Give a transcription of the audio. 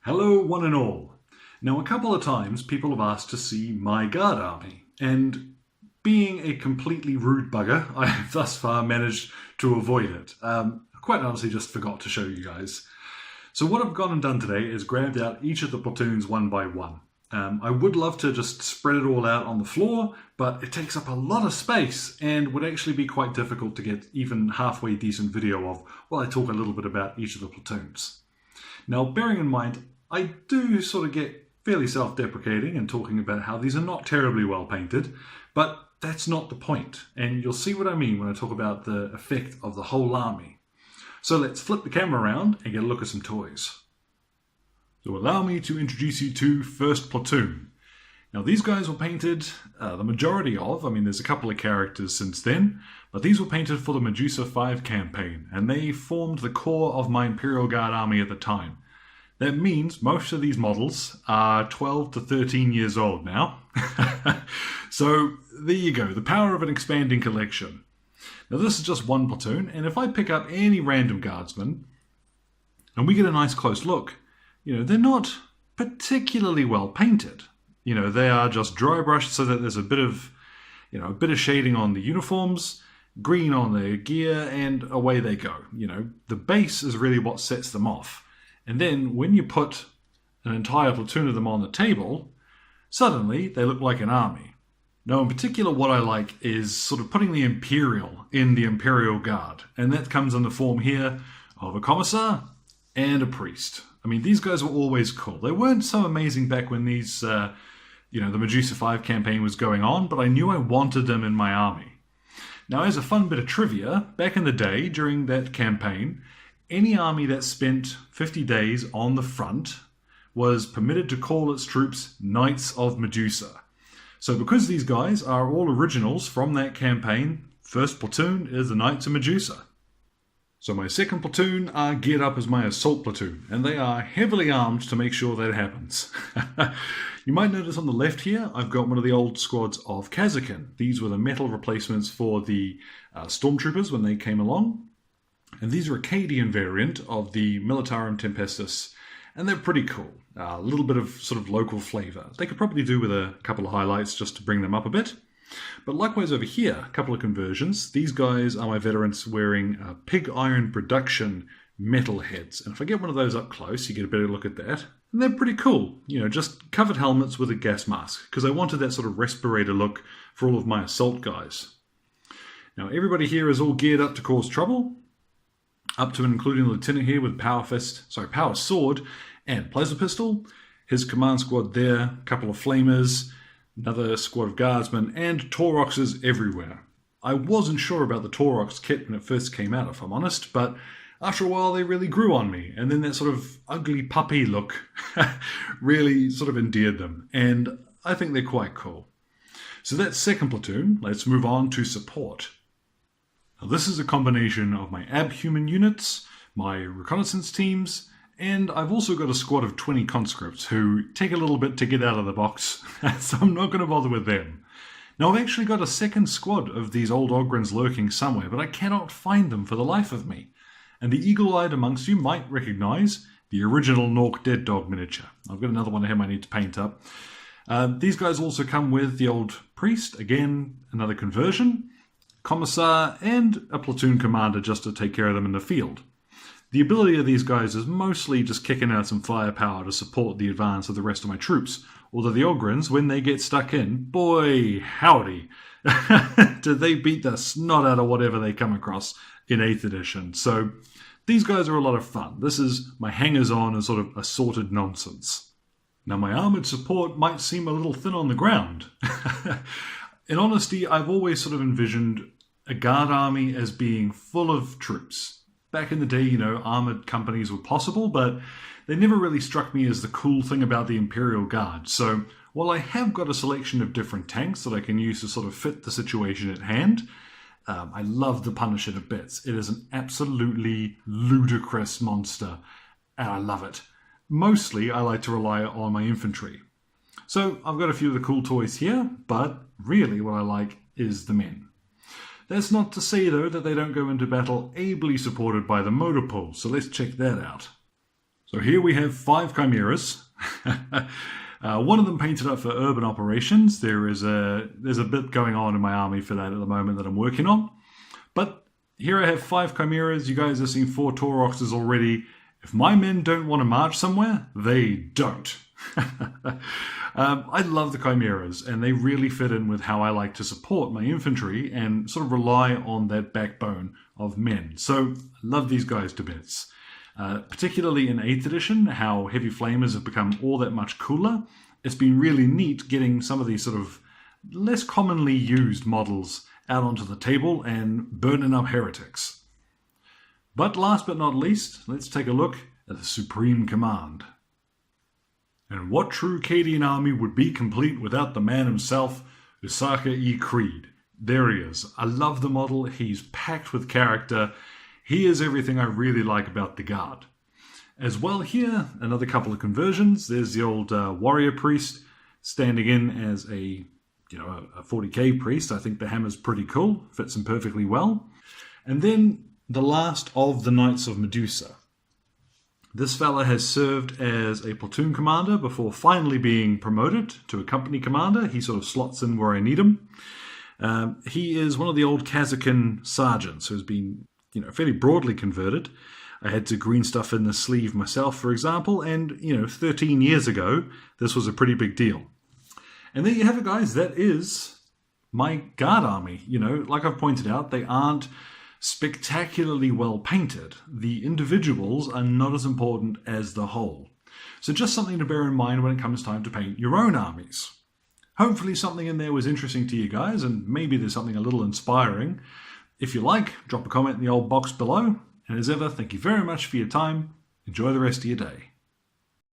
Hello one and all. Now a couple of times people have asked to see my guard army, and being a completely rude bugger, I have thus far managed to avoid it. Quite honestly just forgot to show you guys. So what I've gone and done today is grabbed out each of the platoons one by one. I would love to just spread it all out on the floor, but it takes up a lot of space and would actually be quite difficult to get even halfway decent video of while I talk a little bit about each of the platoons. Now, bearing in mind, I do sort of get fairly self-deprecating and talking about how these are not terribly well painted, but that's not the point, and you'll see what I mean when I talk about the effect of the whole army. So let's flip the camera around and get a look at some toys. So allow me to introduce you to 1st Platoon. Now these guys were painted, the majority of, there's a couple of characters since then, but these were painted for the Medusa 5 campaign, and they formed the core of my Imperial Guard army at the time. That means most of these models are 12 to 13 years old now. So there you go, the power of an expanding collection. Now this is just one platoon, and if I pick up any random guardsman, and we get a nice close look, they're not particularly well painted. They are just dry brushed so that there's a bit of shading on the uniforms, green on their gear, and away they go. The base is really what sets them off. And then when you put an entire platoon of them on the table, suddenly they look like an army. Now in particular what I like is sort of putting the Imperial in the Imperial Guard. And that comes in the form here of a Commissar and a priest. These guys were always cool. They weren't so amazing back when these, the Medusa 5 campaign was going on, but I knew I wanted them in my army. Now as a fun bit of trivia, back in the day during that campaign, any army that spent 50 days on the front was permitted to call its troops Knights of Medusa. So because these guys are all originals from that campaign, 1st Platoon is the Knights of Medusa. So my 2nd platoon are geared up as my assault platoon, and they are heavily armed to make sure that happens. You might notice on the left here, I've got one of the old squads of Kazakin. These were the metal replacements for the stormtroopers when they came along. And these are Acadian variant of the Militarum Tempestus, and they're pretty cool. A little bit of sort of local flavour. They could probably do with a couple of highlights just to bring them up a bit. But likewise over here, a couple of conversions. These guys are my veterans wearing pig iron production metal heads. And if I get one of those up close, you get a better look at that. And they're pretty cool. Just covered helmets with a gas mask, because I wanted that sort of respirator look for all of my assault guys. Now everybody here is all geared up to cause trouble, up to and including the lieutenant here with power sword and plasma pistol. His command squad there, a couple of flamers, another squad of guardsmen, and Tauroxes everywhere. I wasn't sure about the Taurox kit when it first came out, if I'm honest, but after a while they really grew on me, and then that sort of ugly puppy look really sort of endeared them, and I think they're quite cool. So that's 2nd platoon. Let's move on to support. Now this is a combination of my abhuman units, my reconnaissance teams, and I've also got a squad of 20 conscripts who take a little bit to get out of the box, so I'm not going to bother with them. Now I've actually got a 2nd squad of these old Ogrins lurking somewhere, but I cannot find them for the life of me. And the eagle-eyed amongst you might recognise the original Nork Dead Dog miniature. I've got another one of him I need to paint up. These guys also come with the old priest, again another conversion, Commissar, and a platoon commander just to take care of them in the field. The ability of these guys is mostly just kicking out some firepower to support the advance of the rest of my troops. Although the Ogrins, when they get stuck in, boy howdy, do they beat the snot out of whatever they come across in 8th edition. So these guys are a lot of fun. This is my hangers-on and sort of assorted nonsense. Now my armoured support might seem a little thin on the ground. In honesty, I've always sort of envisioned a guard army as being full of troops. Back in the day, armoured companies were possible, but they never really struck me as the cool thing about the Imperial Guard. So while I have got a selection of different tanks that I can use to sort of fit the situation at hand, I love the Punisher to bits. It is an absolutely ludicrous monster, and I love it. Mostly, I like to rely on my infantry. So I've got a few of the cool toys here, but really what I like is the men. That's not to say, though, that they don't go into battle ably supported by the motor pool, so let's check that out. So here we have 5 Chimeras. One of them painted up for urban operations. There's a bit going on in my army for that at the moment that I'm working on. But here I have 5 Chimeras. You guys have seen 4 Tauroxes already. If my men don't want to march somewhere, they don't. I love the Chimeras, and they really fit in with how I like to support my infantry and sort of rely on that backbone of men. So I love these guys to bits. Particularly in 8th edition, how heavy flamers have become all that much cooler. It's been really neat getting some of these sort of less commonly used models out onto the table and burning up heretics. But last but not least, let's take a look at the Supreme Command. And what true Cadian army would be complete without the man himself, Usaka E. Creed? There he is. I love the model. He's packed with character. He is everything I really like about the Guard. As well here, another couple of conversions. There's the old warrior priest standing in as a 40k priest. I think the hammer's pretty cool. Fits him perfectly well. And then the last of the Knights of Medusa. This fella has served as a platoon commander before finally being promoted to a company commander. He sort of slots in where I need him. He is one of the old Kazakin sergeants who's been fairly broadly converted. I had to green stuff in the sleeve myself, for example, and 13 years ago, this was a pretty big deal. And there you have it, guys. That is my Guard army. Like I've pointed out, they aren't spectacularly well painted. The individuals are not as important as the whole. So just something to bear in mind when it comes time to paint your own armies. Hopefully something in there was interesting to you guys, and maybe there's something a little inspiring. If you like, drop a comment in the old box below. And as ever, thank you very much for your time. Enjoy the rest of your day.